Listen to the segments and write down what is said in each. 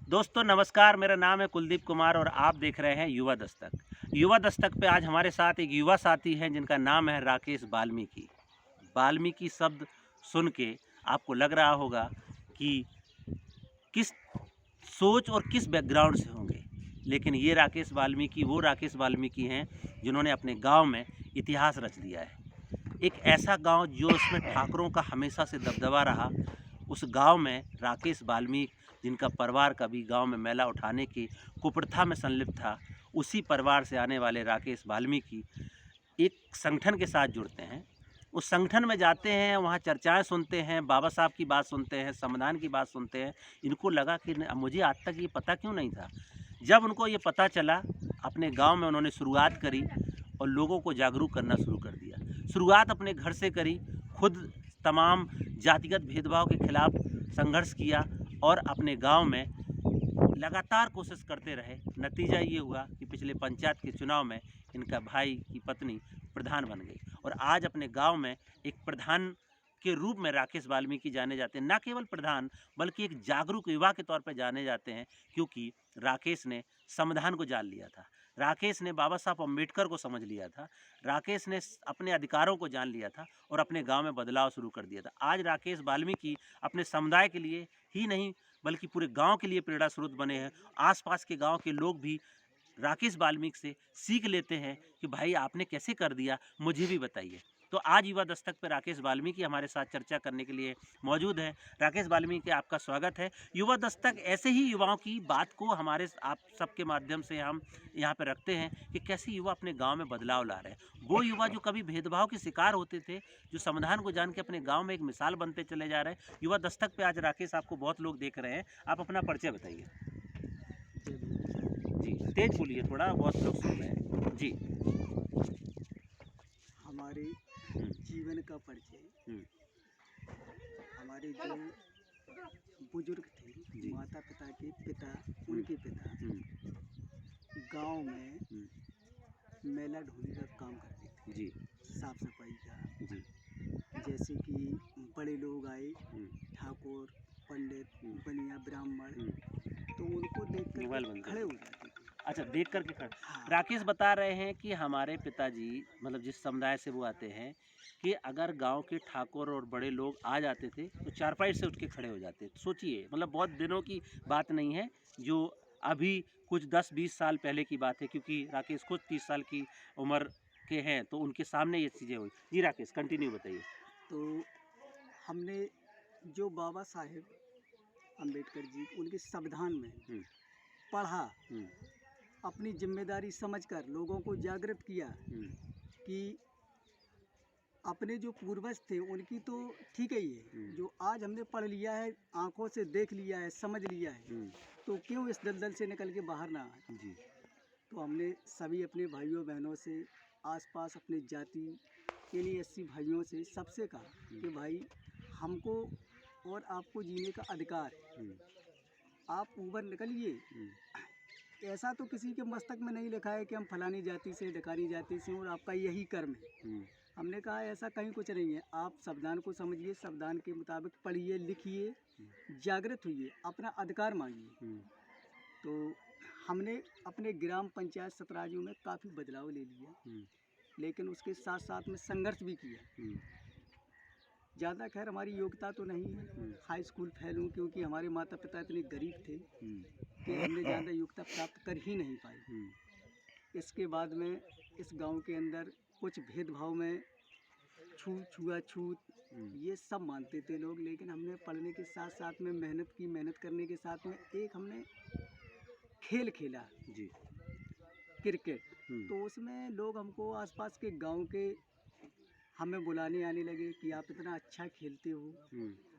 दोस्तों नमस्कार, मेरा नाम है कुलदीप कुमार और आप देख रहे हैं युवा दस्तक। युवा दस्तक पे आज हमारे साथ एक युवा साथी हैं जिनका नाम है राकेश वाल्मीकि। वाल्मीकि शब्द सुन के आपको लग रहा होगा कि किस सोच और किस बैकग्राउंड से होंगे, लेकिन ये राकेश वाल्मीकि वो राकेश वाल्मीकि हैं जिन्होंने अपने गांव में इतिहास रच दिया है। एक ऐसा गांव जो उसमें ठाकुरों का हमेशा से दबदबा रहा, उस गांव में राकेश वाल्मीकि जिनका परिवार कभी गांव में मैला उठाने की कुप्रथा में संलिप्त था, उसी परिवार से आने वाले राकेश वाल्मीकि एक संगठन के साथ जुड़ते हैं। उस संगठन में जाते हैं, वहाँ चर्चाएं सुनते हैं, बाबा साहब की बात सुनते हैं, संविधान की बात सुनते हैं। इनको लगा कि मुझे आज तक ये पता क्यों नहीं था। जब उनको ये पता चला, अपने गांव में उन्होंने शुरुआत करी और लोगों को जागरूक करना शुरू कर दिया। शुरुआत अपने घर से करी, खुद तमाम जातिगत भेदभाव के खिलाफ संघर्ष किया और अपने गांव में लगातार कोशिश करते रहे। नतीजा ये हुआ कि पिछले पंचायत के चुनाव में इनका भाई की पत्नी प्रधान बन गई और आज अपने गांव में एक प्रधान के रूप में राकेश वाल्मीकि जाने जाते हैं। न केवल प्रधान बल्कि एक जागरूक युवा के तौर पर जाने जाते हैं, क्योंकि राकेश ने संविधान को जान लिया था, राकेश ने बाबा साहब अम्बेडकर को समझ लिया था, राकेश ने अपने अधिकारों को जान लिया था और अपने गांव में बदलाव शुरू कर दिया था। आज राकेश वाल्मीकि अपने समुदाय के लिए ही नहीं बल्कि पूरे गांव के लिए प्रेरणा स्रोत बने हैं। आसपास के गांव के लोग भी राकेश वाल्मीकि से सीख लेते हैं कि भाई आपने कैसे कर दिया, मुझे भी बताइए। तो आज युवा दस्तक पर राकेश वाल्मीकि हमारे साथ चर्चा करने के लिए मौजूद हैं। राकेश वाल्मीकि, आपका स्वागत है। युवा दस्तक ऐसे ही युवाओं की बात को हमारे आप सबके माध्यम से हम यहाँ पर रखते हैं कि कैसे युवा अपने गांव में बदलाव ला रहे हैं। वो युवा जो कभी भेदभाव के शिकार होते थे, जो संविधान को जान के अपने गाँव में एक मिसाल बनते चले जा रहे हैं। युवा दस्तक पर आज राकेश आपको बहुत लोग देख रहे हैं, आप अपना परिचय बताइए। जी, तेज बोलिए थोड़ा, बहुत लोग सुन रहे हैं जी। हमारे जीवन का परिचय, हमारे जो बुजुर्ग थे, माता पिता के पिता, उनके पिता गांव में मेला ढोने का काम करते थे जी, साफ सफाई का। जी, जैसे कि बड़े लोग आए, ठाकुर, पंडित, बनिया, ब्राह्मण, तो उनको देख कर खड़े हो जाते थे। अच्छा, देख करके खड़े। हाँ, राकेश बता रहे हैं कि हमारे पिताजी मतलब जिस समुदाय से वो आते हैं कि अगर गांव के ठाकुर और बड़े लोग आ जाते थे तो चारपाई से उठ के खड़े हो जाते। सोचिए, मतलब बहुत दिनों की बात नहीं है, जो अभी कुछ 10-20 साल पहले की बात है, क्योंकि राकेश खुद 30 साल की उम्र के हैं, तो उनके सामने ये चीज़ें हुई। जी राकेश, कंटिन्यू बताइए। तो हमने जो बाबा साहेब अम्बेडकर जी उनके संविधान में पढ़ा, अपनी जिम्मेदारी समझकर लोगों को जागृत किया कि अपने जो पूर्वज थे उनकी तो ठीक ही है, जो आज हमने पढ़ लिया है, आंखों से देख लिया है, समझ लिया है, तो क्यों इस दलदल से निकल के बाहर ना आए। जी, तो हमने सभी अपने भाइयों बहनों से, आसपास अपने जाति के लिए 80 भाइयों से सबसे कहा कि भाई हमको और आपको जीने का अधिकार है, आप ऊपर निकलिए। ऐसा तो किसी के मस्तक में नहीं लिखा है कि हम फलानी जाति से, ढकानी जाति से और आपका यही कर्म है। हमने कहा ऐसा कहीं कुछ नहीं है, आप संविधान को समझिए, संविधान के मुताबिक पढ़िए, लिखिए, जागृत होइए, अपना अधिकार मांगिए। तो हमने अपने ग्राम पंचायत सतराजू में काफ़ी बदलाव ले लिया, लेकिन उसके साथ साथ में संघर्ष भी किया। ज़्यादा खैर हमारी योग्यता तो नहीं है, हाई स्कूल फेल हूँ, क्योंकि हमारे माता पिता इतने गरीब थे कि हमने ज़्यादा योग्यता प्राप्त कर ही नहीं पाई। इसके बाद में इस गांव के अंदर कुछ भेदभाव में छुआछूत ये सब मानते थे लोग, लेकिन हमने पढ़ने के साथ साथ में मेहनत की, मेहनत करने के साथ में एक हमने खेल खेला जी, क्रिकेट। तो उसमें लोग हमको आसपास के गांव के हमें बुलाने आने लगे कि आप इतना अच्छा खेलते हो,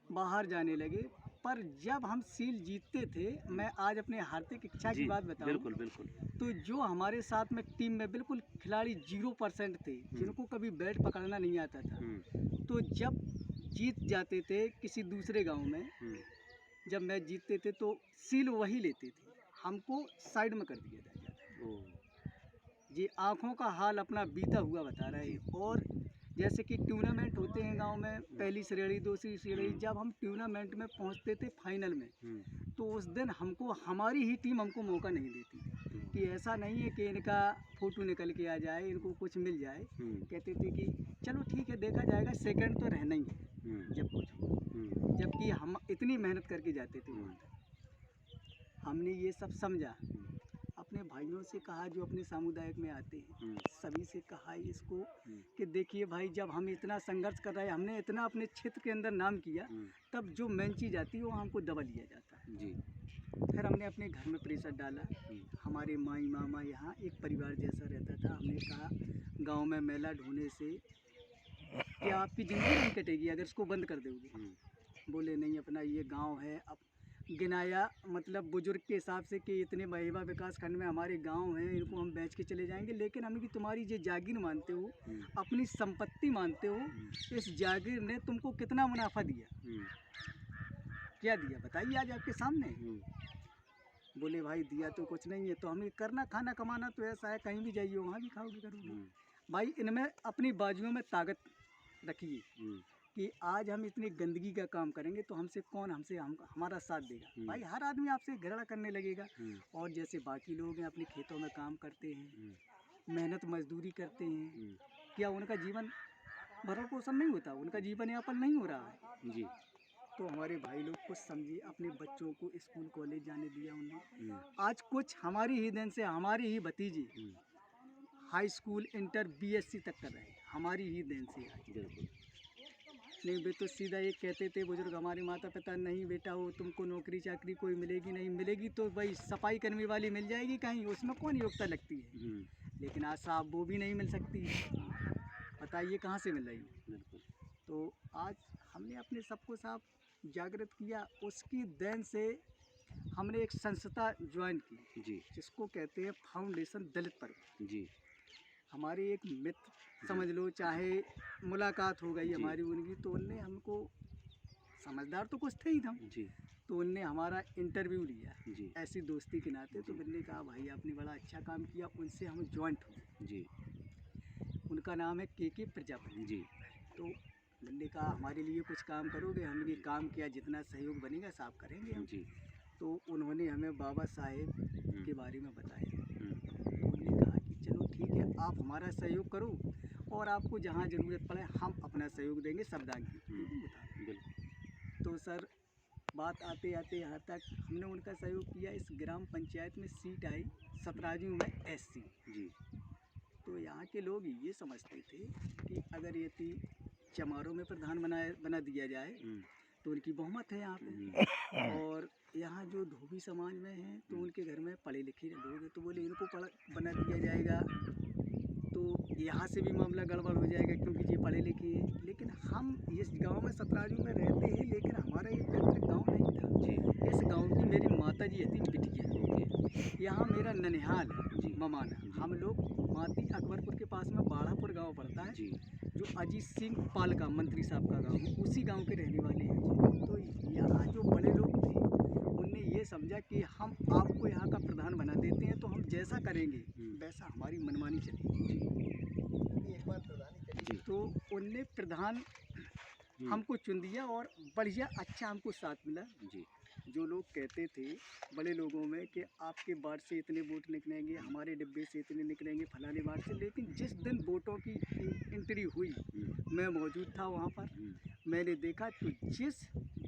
बाहर जाने लगे। पर जब हम सील जीतते थे, मैं आज अपने हार्दिक इच्छा की बात बताऊं, बिल्कुल बिल्कुल, तो जो हमारे साथ में टीम में बिल्कुल खिलाड़ी 0% थे, जिनको कभी बैट पकड़ना नहीं आता था, तो जब जीत जाते थे किसी दूसरे गांव में, जब मैच जीतते थे तो सील वही लेते थे, हमको साइड में कर दिया जाता। ये आँखों का हाल अपना बीता हुआ बता रहा है। और जैसे कि टूर्नामेंट होते हैं गांव में, पहली श्रेणी, दूसरी श्रेणी, जब हम टूर्नामेंट में पहुंचते थे फाइनल में, तो उस दिन हमको हमारी ही टीम हमको मौका नहीं देती थी कि ऐसा नहीं है कि इनका फ़ोटो निकल के आ जाए, इनको कुछ मिल जाए। कहते थे कि चलो ठीक है, देखा जाएगा, सेकंड तो रहना ही है जब कुछ हो। जबकि हम इतनी मेहनत करके जाते थे वहाँ तक। हमने ये सब समझा, अपने भाइयों से कहा जो अपने सामुदायिक में आते हैं, सभी से कहा इसको कि देखिए भाई, जब हम इतना संघर्ष कर रहे हैं, हमने इतना अपने क्षेत्र के अंदर नाम किया, तब जो मेन चीज़ आती है वो हमको दबा लिया जाता है जी। फिर हमने अपने घर में प्रेशर डाला। हमारे माई मामा यहाँ एक परिवार जैसा रहता था। हमने कहा गांव में मेला ढोने से क्या आपकी ज़िंदगी नहीं कटेगी अगर इसको बंद कर दोगे? बोले नहीं, अपना ये गांव है। अब गिनाया, मतलब बुजुर्ग के हिसाब से कि इतने महिमा विकास खंड में हमारे गांव हैं, इनको हम बेच के चले जाएंगे। लेकिन हम कि तुम्हारी ये जागीर मानते हो, अपनी संपत्ति मानते हो, इस जागीर ने तुमको कितना मुनाफा दिया? क्या दिया बताइए आज आपके सामने। बोले भाई दिया तो कुछ नहीं है, तो हमें करना खाना कमाना तो ऐसा है, कहीं भी जाइए वहाँ भी खाओगे करोगे। भाई इनमें अपनी बाजुओं में ताकत रखिए कि आज हम इतनी गंदगी का काम करेंगे तो हमसे कौन हमारा साथ देगा। भाई हर आदमी आपसे घृणा करने लगेगा। और जैसे बाकी लोग हैं अपने खेतों में काम करते हैं, मेहनत मजदूरी करते हैं, क्या उनका जीवन भरण पोषण नहीं होता? उनका जीवन यापन नहीं हो रहा है जी। तो हमारे भाई लोग कुछ समझिए, अपने बच्चों को स्कूल कॉलेज जाने दिया उन्होंने। आज कुछ हमारी ही देन से हमारी ही भतीजी हाई स्कूल इंटर बीएससी तक कर रहे हैं, हमारी ही देन से आज। नहीं वे तो सीधा ये कहते थे बुजुर्ग हमारे माता पिता, नहीं बेटा वो तुमको नौकरी चाकरी कोई मिलेगी नहीं, मिलेगी तो भाई सफाई कर्मी वाली मिल जाएगी कहीं, उसमें कौन योग्यता लगती है। लेकिन आज साहब वो भी नहीं मिल सकती, बताइए कहाँ से मिल रही है। तो आज हमने अपने सबको साहब जागृत किया। उसकी देन से हमने एक संस्था ज्वाइन की जी, जिसको कहते हैं फाउंडेशन दलित परिवार जी। हमारे एक मित्र समझ लो, चाहे मुलाकात हो गई हमारी उनकी, तो उनने हमको, समझदार तो कुछ थे ही हम जी, तो उनने हमारा इंटरव्यू लिया जी, ऐसी दोस्ती के नाते। तो मैंने कहा भाई आपने बड़ा अच्छा काम किया, उनसे हम ज्वाइंट हुए जी। उनका नाम है के प्रजापति जी। तो मैंने कहा हमारे लिए कुछ काम करोगे? हमने काम किया, जितना सहयोग बनेगा सब करेंगे हम जी। तो उन्होंने हमें बाबा साहेब के बारे में बताया। तो उन्होंने कहा कि चलो ठीक है, आप हमारा सहयोग करो और आपको जहाँ ज़रूरत पड़े हम अपना सहयोग देंगे सबदान की। तो सर बात आते आते यहाँ तक हमने उनका सहयोग किया। इस ग्राम पंचायत में सीट आई सतराजू में SC जी। तो यहाँ के लोग ये समझते थे कि अगर ये चमारों में प्रधान बना दिया जाए तो उनकी बहुमत है यहाँ पे। और यहाँ जो धोबी समाज में हैं तो उनके घर में पढ़े लिखे लोग हैं, तो बोले इनको बना दिया जाएगा तो यहाँ से भी मामला गड़बड़ हो जाएगा क्योंकि ये पढ़े लिखे हैं। लेकिन हम इस गांव में सतराजू में रहते हैं, लेकिन हमारा ये पैतृक गाँव नहीं था जी। इस गाँव की मेरी माता जी थी बिटिया, यहाँ मेरा ननिहाल जी ममाना। हम लोग माती अकबरपुर के पास में बाड़ापुर गांव पड़ता है जी, जो अजीत सिंह पाल का मंत्री साहब का गांव है, उसी गांव के रहने वाले हैं जी। तो यहाँ जो बड़े लोग थे उनने ये समझा कि हम आपको यहाँ का प्रधान बना देते हैं, तो हम जैसा करेंगे वैसा हमारी मनमानी चलेगी एक बार प्रधान। तो उनने प्रधान हमको चुन दिया और बढ़िया अच्छा हमको साथ मिला जी। जो लोग कहते थे बड़े लोगों में कि आपके वार्ड से इतने वोट निकलेंगे, हमारे डिब्बे से इतने निकलेंगे फलाने वार्ड से, लेकिन जिस दिन वोटों की एंट्री हुई मैं मौजूद था वहाँ पर। मैंने देखा तो जिस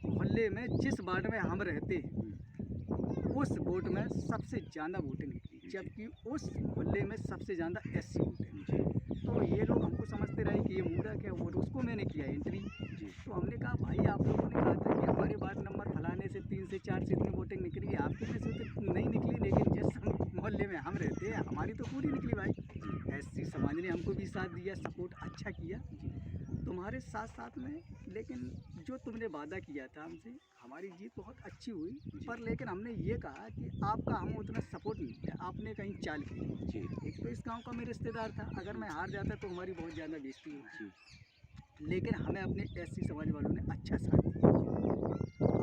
मोहल्ले में जिस वार्ड में हम रहते हैं उस वोट में सबसे ज़्यादा वोटिंग निकली, जबकि उस मोहल्ले में सबसे ज़्यादा SC वोट है। तो ये लोग हमको समझते रहे कि ये मूर्ख है, वोट उसको मैंने किया एंट्री जी। तो हमने कहा भाई आप लोगों ने कहा था कि हमारे वार्ड नंबर फलाने से 3 से 4 से इतनी वोटिंग निकली, आपके में से तो नहीं निकली, लेकिन जिस मोहल्ले में हम रहते हैं हमारी तो पूरी निकली भाई। SC समाज ने हमको भी साथ दिया, सपोर्ट अच्छा किया तुम्हारे साथ साथ में। लेकिन जो तुमने वादा किया था हमसे, हमारी जीत बहुत अच्छी हुई, पर लेकिन हमने ये कहा कि आपका हम उतना सपोर्ट नहीं किया, आपने कहीं चाल की जी। एक तो इस गांव का मेरा रिश्तेदार था, अगर मैं हार जाता तो हमारी बहुत ज़्यादा बेइज्जती होती, लेकिन हमें अपने SC समाज वालों ने अच्छा साथ दिया।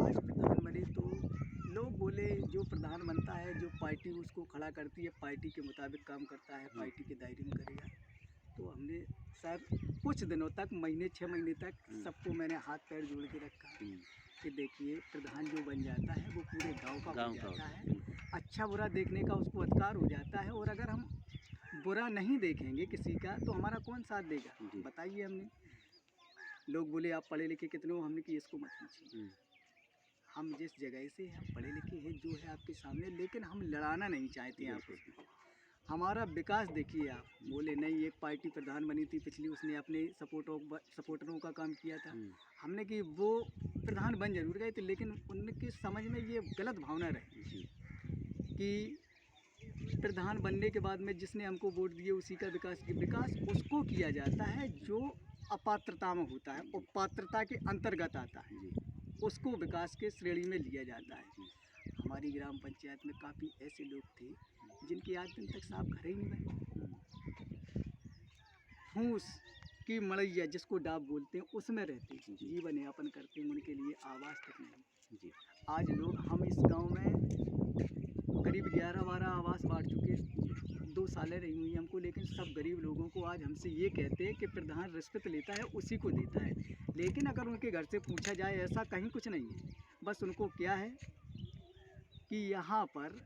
आज प्रधान बने तो लोग बोले जो प्रधान बनता है, जो पार्टी उसको खड़ा करती है पार्टी के मुताबिक काम करता है, पार्टी के दायरे में करेगा। तो हमने सर कुछ दिनों तक, महीने 6 महीने तक सबको मैंने हाथ पैर जोड़ के रखा कि देखिए प्रधान जो बन जाता है वो पूरे गांव का बन जाता है, अच्छा बुरा देखने का उसको अधिकार हो जाता है, और अगर हम बुरा नहीं देखेंगे किसी का तो हमारा कौन साथ देगा बताइए। हमने लोग बोले आप पढ़े लिखे कितने हो, हमने कि इसको मत पूछिए, हम जिस जगह से हम पढ़े लिखे हैं जो है आपके सामने, लेकिन हम लड़ाना नहीं चाहते हैं आपस में। हमारा विकास देखिए आप, बोले नहीं एक पार्टी प्रधान बनी थी पिछली, उसने अपने सपोर्टरों का काम किया था, हमने कि वो प्रधान बन जरूर गए थे, लेकिन उनके समझ में ये गलत भावना रही कि प्रधान बनने के बाद में जिसने हमको वोट दिए उसी का विकास उसको किया जाता है जो अपात्रता में होता है, और पात्रता के अंतर्गत आता है, उसको विकास के श्रेणी में लिया जाता है। हमारी ग्राम पंचायत में काफ़ी ऐसे लोग थे जिनके आज दिन तक साफ घर ही नहीं बने, फूस की मड़ैया जिसको डाब बोलते हैं उसमें रहते हैं, जीवन यापन करते हैं, उनके लिए आवास तक नहीं। आज लोग, हम इस गांव में करीब 11-12 आवास बांट चुके हैं, 2 सालें रही हुई हमको, लेकिन सब गरीब लोगों को आज हमसे ये कहते हैं कि प्रधान रिश्वत लेता है उसी को देता है, लेकिन अगर उनके घर से पूछा जाए ऐसा कहीं कुछ नहीं है। बस उनको क्या है कि यहाँ पर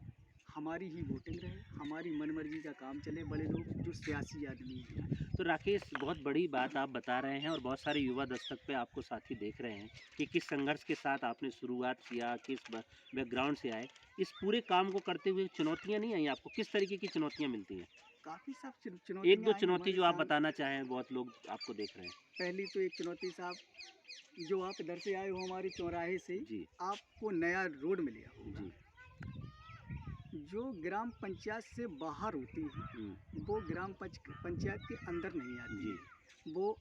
हमारी ही वोटिंग रहे, हमारी मनमर्जी का काम चले, बड़े लोग जो सियासी आदमी हैं। तो राकेश, बहुत बड़ी बात आप बता रहे हैं और बहुत सारे युवा दस्तक पे आपको साथी देख रहे हैं कि किस संघर्ष के साथ आपने शुरुआत किया, किस बैकग्राउंड से आए। इस पूरे काम को करते हुए चुनौतियां नहीं आई आपको? किस तरीके की चुनौतियां मिलती हैं? काफ़ी सब चुनौतियाँ एक दो आई चुनौती जो हमारे आप बताना चाहें, बहुत लोग आपको देख रहे हैं। पहली तो एक चुनौती साहब, जो आप इधर से आए हो हमारे चौराहे से, जी आपको नया रोड मिलेगा जी। जो ग्राम पंचायत से बाहर होती है वो ग्राम पंचायत के अंदर नहीं आती है, वो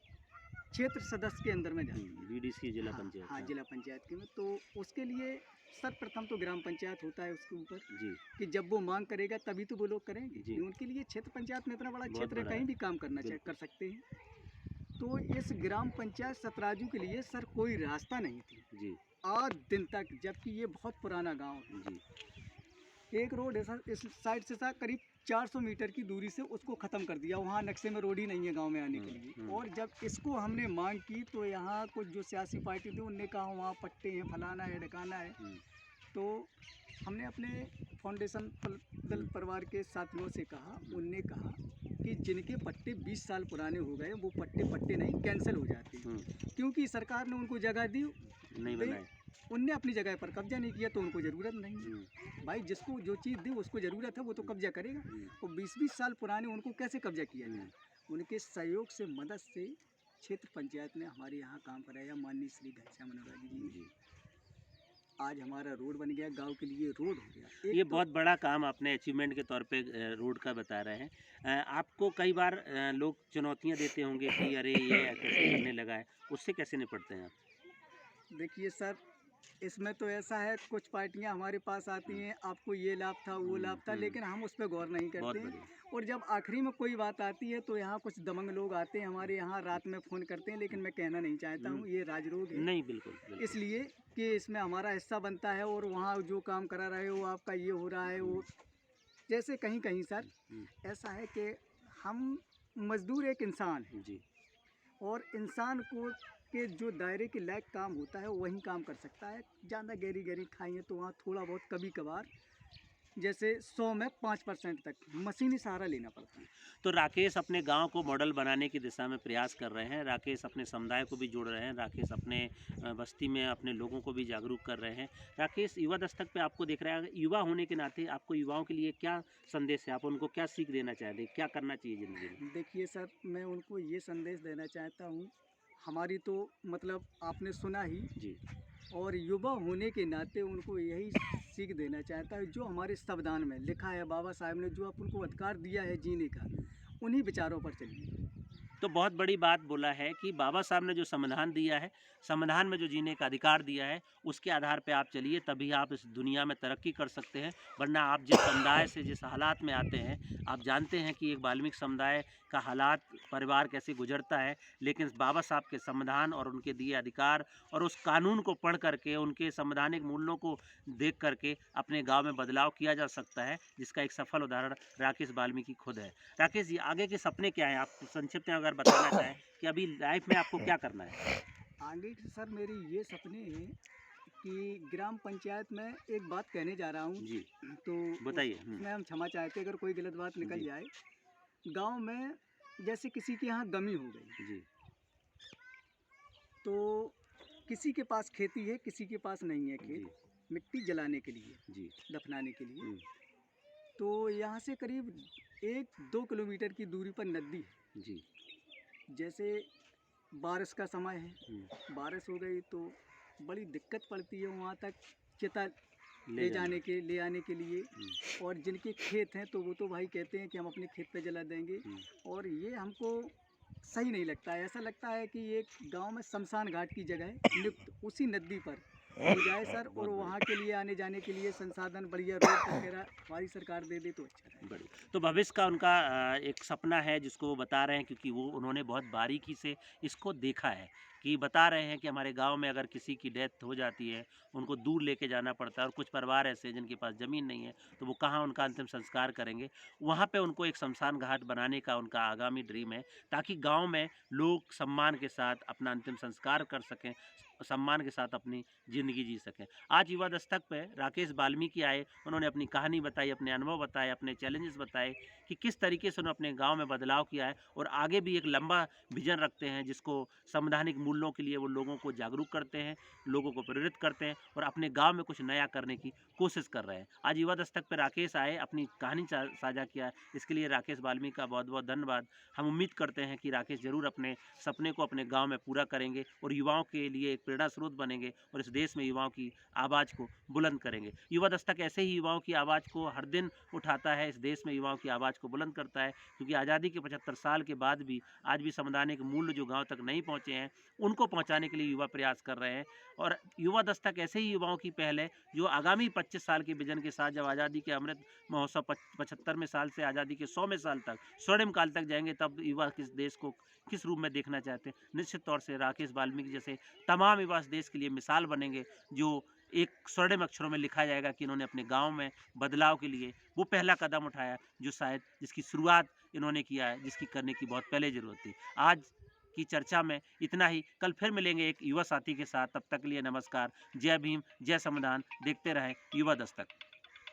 क्षेत्र सदस्य के अंदर में जाती है, बीडीसी जिला हाँ, पंचायत। हाँ जिला पंचायत के में। तो उसके लिए सर्वप्रथम तो ग्राम पंचायत होता है उसके ऊपर जी कि जब वो मांग करेगा तभी तो वो लोग करेंगे। जी। उनके लिए क्षेत्र पंचायत में इतना बड़ा बहुत क्षेत्र है, बड़ा कहीं है। भी काम करना चाहे कर सकते हैं। तो इस ग्राम पंचायत सतराजू के लिए सर कोई रास्ता नहीं थी जी आज दिन तक, जबकि ये बहुत पुराना गांव है। जी एक रोड ऐसा इस साइड से था करीब 400 मीटर की दूरी से उसको ख़त्म कर दिया, वहाँ नक्शे में रोड ही नहीं है गांव में आने के लिए। और जब इसको हमने मांग की तो यहाँ कुछ जो सियासी पार्टी थी उनने कहा वहाँ पट्टे हैं, फलाना है, ढकाना है। तो हमने अपने फाउंडेशन दल परिवार के साथियों से कहा, उनने कहा कि जिनके पट्टे 20 साल पुराने हो गए वो पट्टे नहीं कैंसिल हो जाते हैं, क्योंकि सरकार ने उनको जगह दी नहीं बनाए, उनने अपनी जगह पर कब्जा नहीं किया तो उनको ज़रूरत नहीं है। भाई जिसको जो चीज़ दी उसको ज़रूरत है वो तो कब्जा करेगा, और 20-20 साल पुराने उनको कैसे कब्जा किया जाए। उनके सहयोग से, मदद से क्षेत्र पंचायत ने हमारे यहाँ काम कराया, माननीय श्री घनश्याम अनुरागी जी ने। आज हमारा रोड बन गया, गांव के लिए रोड हो गया। ये बहुत बड़ा काम आपने अचीवमेंट के तौर पे रोड का बता रहे हैं। आपको कई बार लोग चुनौतियां देते होंगे कि अरे ये कैसे करने लगा है, उससे कैसे निपटते हैं आप? देखिए सर, इसमें तो ऐसा है, कुछ पार्टियां हमारे पास आती हैं, आपको ये लाभ था वो लाभ था, लेकिन हम उस पर गौर नहीं करते हैं। और जब आखिरी में कोई बात आती है तो यहाँ कुछ दबंग लोग आते हैं हमारे यहाँ, रात में फ़ोन करते हैं, लेकिन मैं कहना नहीं चाहता हूँ, ये राजरोग है। नहीं, बिल्कुल, बिल्कुल। इसलिए कि इसमें हमारा हिस्सा बनता है, और वहाँ जो काम करा रहे हो आपका ये हो रहा है वो, जैसे कहीं कहीं सर ऐसा है कि हम मजदूर एक इंसान है जी और इंसान को के जो दायरे के लायक काम होता है वही काम कर सकता है। ज़्यादा गहरी गहरी खाई तो वहाँ थोड़ा बहुत कभी कभार, जैसे 100 में 5% तक मशीनी सहारा लेना पड़ता है। तो राकेश अपने गांव को मॉडल बनाने की दिशा में प्रयास कर रहे हैं। राकेश अपने समुदाय को भी जोड़ रहे हैं। राकेश अपने बस्ती में अपने लोगों को भी जागरूक कर रहे हैं। राकेश युवा दस्तक पे आपको देख रहा है, युवा होने के नाते आपको युवाओं के लिए क्या संदेश है? आप उनको क्या सीख देना चाहते हैं, क्या करना चाहिए ज़िंदगी में? देखिए सर, मैं उनको ये संदेश देना चाहता हूँ, हमारी तो मतलब आपने सुना ही जी और युवा होने के नाते उनको यही सीख देना चाहता है, जो हमारे संविधान में लिखा है, बाबा साहब ने जो अपन को अधिकार दिया है जीने का, उन्हीं विचारों पर चलिए। तो बहुत बड़ी बात बोला है कि बाबा साहब ने जो संविधान दिया है, संविधान में जो जीने का अधिकार दिया है, उसके आधार पे आप चलिए, तभी आप इस दुनिया में तरक्की कर सकते हैं। वरना आप जिस समुदाय से जिस हालात में आते हैं, आप जानते हैं कि एक वाल्मीकि समुदाय का हालात, परिवार कैसे गुजरता है, लेकिन बाबा साहब के संविधान और उनके दिए अधिकार और उस कानून को पढ़ करके, उनके संवैधानिक मूल्यों को देख करके अपने गाँव में बदलाव किया जा सकता है, जिसका एक सफल उदाहरण राकेश वाल्मीकि खुद है। राकेश जी, आगे के सपने क्या हैं? आप संक्षिप्त में अगर बताना चाहें कि अभी लाइफ में आपको क्या करना है? आगे के सर मेरे ये सपने हैं कि ग्राम पंचायत में एक बात कहने जा रहा हूँ, जी, तो बताइए। उसमें हम क्षमा चाहते हैं अगर कोई गलत बात निकल जी। जाए। गांव में जैसे किसी के यहाँ गमी हो गई, जी, तो किसी के पास खेती है, किसी के पास नहीं है जी, खेत, मिट्टी जलाने के लिए, जी। दफनाने के लिए। हुँ, तो यहाँ से करीब 1-2 किलोमीटर की दूरी पर नदी है। जी। जैसे बारिश का समय है, हुँ, बारिश हो गई तो बड़ी दिक्कत पड़ती है वहाँ तक चिता ले जाने ले आने के लिए। हुँ, और जिनके खेत हैं तो वो तो भाई कहते हैं कि हम अपने खेत पे जला देंगे, हुँ, और ये हमको सही नहीं लगता है। ऐसा लगता है कि एक गांव में शमशान घाट की जगह नियुक्त उसी नदी पर हो जाए सर, और बहुत वहाँ के लिए आने जाने के लिए संसाधन बढ़िया रोड वगैरह हमारी सरकार दे दे तो अच्छा रहेगा। बढ़िया। तो भविष्य का उनका एक सपना है जिसको वो बता रहे हैं, क्योंकि वो उन्होंने बहुत बारीकी से इसको देखा है, कि बता रहे हैं कि हमारे गांव में अगर किसी की डेथ हो जाती है, उनको दूर लेके जाना पड़ता है, और कुछ परिवार ऐसे हैं जिनके पास ज़मीन नहीं है, तो वो कहाँ उनका अंतिम संस्कार करेंगे। वहाँ पे उनको एक शमशान घाट बनाने का उनका आगामी ड्रीम है, ताकि गाँव में लोग सम्मान के साथ अपना अंतिम संस्कार कर सकें, सम्मान के साथ अपनी ज़िंदगी जी सकें। आज युवा दस्तक पे राकेश वाल्मीकि आए, उन्होंने अपनी कहानी बताई, अपने अनुभव बताए, अपने चैलेंजेस बताए कि किस तरीके से उन्होंने अपने गांव में बदलाव किया है, और आगे भी एक लंबा विजन रखते हैं, जिसको संवैधानिक मूल्यों के लिए वो लोगों को जागरूक करते हैं, लोगों को प्रेरित करते हैं, और अपने गांव में कुछ नया करने की कोशिश कर रहे हैं। आज युवा दस्तक पर राकेश आए, अपनी कहानी साझा किया, इसके लिए राकेश वाल्मीकि का बहुत बहुत धन्यवाद। हम उम्मीद करते हैं कि राकेश जरूर अपने सपने को अपने गाँव में पूरा करेंगे, और युवाओं के लिए एक प्रेरणा स्रोत बनेंगे, और इस देश में युवाओं की आवाज़ को बुलंद करेंगे। युवा दस्तक ऐसे ही युवाओं की आवाज़ को हर दिन उठाता है, इस देश में युवाओं की आवाज़ को बुलंद करता है, क्योंकि आज़ादी के 75 साल के बाद भी आज भी संवैधानिक मूल्य जो गाँव तक नहीं पहुँचे हैं, उनको पहुँचाने के लिए युवा प्रयास कर रहे हैं। और युवा दस्तक ऐसे ही युवाओं की पहल है, जो आगामी 25 साल के विजन के साथ, जब आज़ादी के अमृत महोत्सव 75वें साल से आज़ादी के 100वें साल तक, स्वर्णिम काल तक जाएंगे, तब युवा किस देश को किस रूप में देखना चाहते हैं। निश्चित तौर से राकेश वाल्मीकि जैसे तमाम युवा इस देश के लिए मिसाल बनेंगे, जो एक स्वर्णिम अक्षरों में लिखा जाएगा कि इन्होंने अपने गाँव में बदलाव के लिए वो पहला कदम उठाया, जो शायद जिसकी शुरुआत इन्होंने किया है, जिसकी करने की बहुत पहले ज़रूरत थी। आज की चर्चा में इतना ही, कल फिर मिलेंगे एक युवा साथी के साथ, तब तक के लिए नमस्कार। जय भीम, जय संविधान। देखते रहें युवा दस्तक।